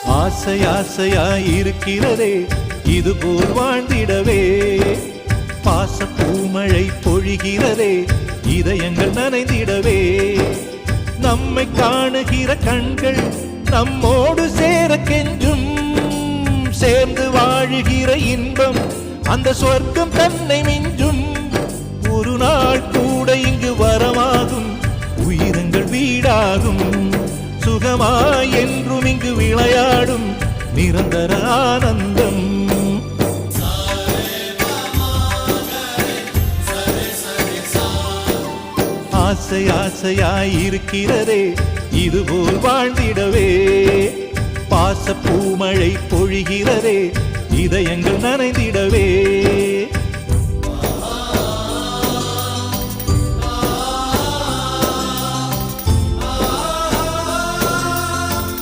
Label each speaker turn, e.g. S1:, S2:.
S1: ஆசை ஆசையாயிருக்கிறதே இதுபோல் வாழ்ந்திடவே, பாச பூமழை பொழிகிறதே இதயங்கள் நனைந்திடவே, நம்மை காணுகிற கண்கள் நம்மோடு சேர கெஞ்சும், சேர்ந்து வாழுகிற இன்பம் அந்த சொர்க்கம் தன்னை மிஞ்சும், ஒரு நாள் கூட இங்கு வரமாகும் உயிரங்கள் வீடாகும், சுகமாய் என்றும் இங்கு விளையாடும் நிரந்தர ஆனந்தம். ஆசை ஆசையாயிருக்கிறதே இதுபோல் வாழ்ந்திடவே, பாச பூமழை பொழிகிறதே இதயங்கள் நனைந்திடவே.